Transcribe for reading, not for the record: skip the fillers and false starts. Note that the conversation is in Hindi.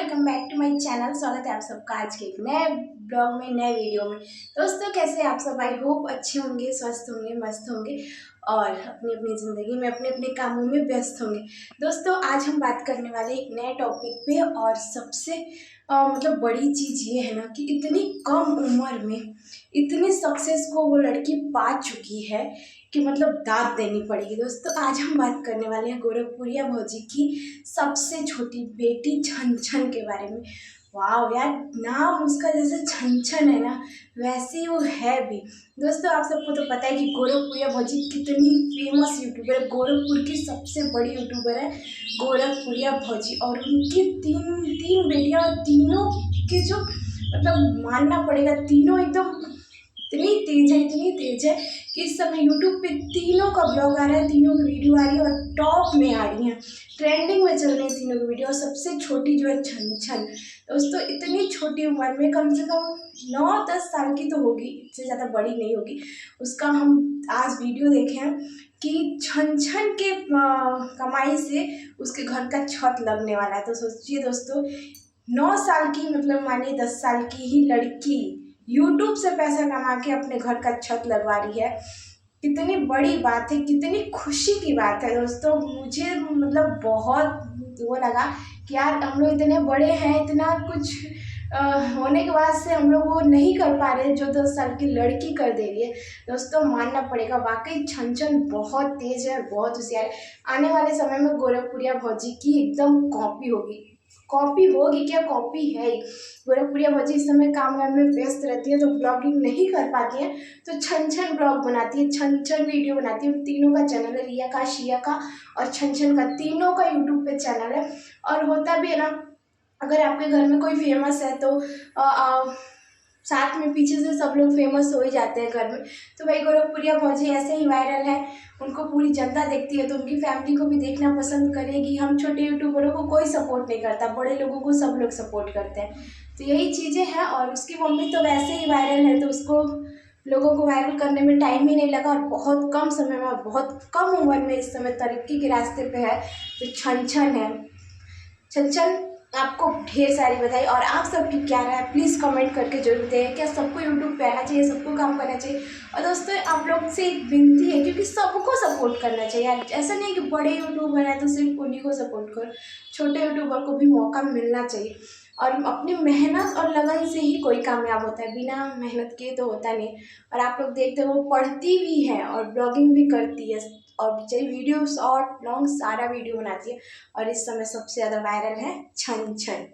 Welcome back to my channel. स्वागत है आप सबका आज के एक नए ब्लॉग में, नए वीडियो में। दोस्तों कैसे आप सब? आई होप अच्छे होंगे, स्वस्थ होंगे, मस्त होंगे और अपनी अपनी ज़िंदगी में अपने अपने कामों में व्यस्त होंगे। दोस्तों आज हम बात करने वाले एक नए टॉपिक पे और सबसे मतलब बड़ी चीज़ ये है ना कि इतनी कम उम्र में इतनी सक्सेस को वो लड़की पा चुकी है कि मतलब दाद देनी पड़ेगी। दोस्तों आज हम बात करने वाले हैं गोरखपुरिया भौजी की सबसे छोटी बेटी छन छन के बारे में। वाह यार, नाम उसका जैसे छन छन है ना वैसे वो है भी। दोस्तों आप सबको तो पता है कि गोरखपुरिया भौजी कितनी फेमस यूट्यूबर है। गोरखपुर की सबसे बड़ी यूट्यूबर है गोरखपुरिया भौजी और उनकी तीन तीन बेटियां और तीनों के जो मतलब मानना पड़ेगा तीनों एकदम इतनी तेज है कि इस समय यूट्यूब पे तीनों का ब्लॉग आ रहा है, तीनों की वीडियो आ रही है और टॉप में आ रही हैं, ट्रेंडिंग में चल रही है तीनों की वीडियो। और सबसे छोटी जो है छन छन। दोस्तों इतनी छोटी उम्र में कम से कम 9-10 साल की तो होगी, इससे ज़्यादा बड़ी नहीं होगी। उसका हम आज वीडियो देखे हैं कि छन छन के कमाई से उसके घर का छत लगने वाला है। तो सोचिए दोस्तों 9 साल की मतलब मानिए 10 साल की ही लड़की यूट्यूब से पैसा कमा के अपने घर का छत लगवा रही है। कितनी बड़ी बात है, कितनी खुशी की बात है दोस्तों। मुझे मतलब बहुत वो लगा कि यार हम लोग इतने बड़े हैं, इतना कुछ होने के बाद से हम लोग वो नहीं कर पा रहे जो 10 साल की लड़की कर दे रही है। दोस्तों मानना पड़ेगा वाकई छन छन बहुत तेज है, बहुत होशियार है। आने वाले समय में गोरखपुरिया भौजी की एकदम कॉपी होगी। कॉपी होगी क्या, कॉपी है ही। गोरखपुरिया भौजी इस समय काम वाम में व्यस्त रहती है तो ब्लॉगिंग नहीं कर पाती है, तो छन छन ब्लॉग बनाती है, छन छन वीडियो बनाती है। तीनों का चैनल है, रिया का, शिया का और छन छन का, तीनों का यूट्यूब पे चैनल है। और होता भी है ना, अगर आपके घर में कोई फेमस है तो साथ में पीछे से सब लोग फेमस हो ही जाते हैं घर में। तो भाई गोरखपुरिया भौजी ऐसे ही वायरल है, उनको पूरी जनता देखती है तो उनकी फैमिली को भी देखना पसंद करेगी। हम छोटे यूट्यूबरों को कोई सपोर्ट नहीं करता, बड़े लोगों को सब लोग सपोर्ट करते हैं। तो यही चीज़ें हैं। और उसकी मम्मी तो वैसे ही वायरल है तो उसको लोगों को वायरल करने में टाइम ही नहीं लगा और बहुत कम समय में, बहुत कम उम्र में इस समय तरक्की के रास्ते पे है। तो छन छन है। छन छन आपको ढेर सारी बधाई। और आप सबकी क्या राय है प्लीज़ कमेंट करके जरूर दें। क्या सबको यूट्यूब पे आना चाहिए, सबको काम करना चाहिए? और दोस्तों आप लोग से एक विनती है क्योंकि सबको सपोर्ट करना चाहिए यार। ऐसा नहीं कि बड़े यूट्यूबर हैं तो सिर्फ उन्हीं को सपोर्ट करो, छोटे यूट्यूबर को भी मौका मिलना चाहिए। और अपनी मेहनत और लगन से ही कोई कामयाब होता है, बिना मेहनत किए तो होता नहीं। और आप लोग देखते हो वो पढ़ती भी है और ब्लॉगिंग भी करती है और बेचारी वीडियो शॉर्ट लॉन्ग सारा वीडियो बनाती है। और इस समय सबसे ज़्यादा वायरल है छन छन।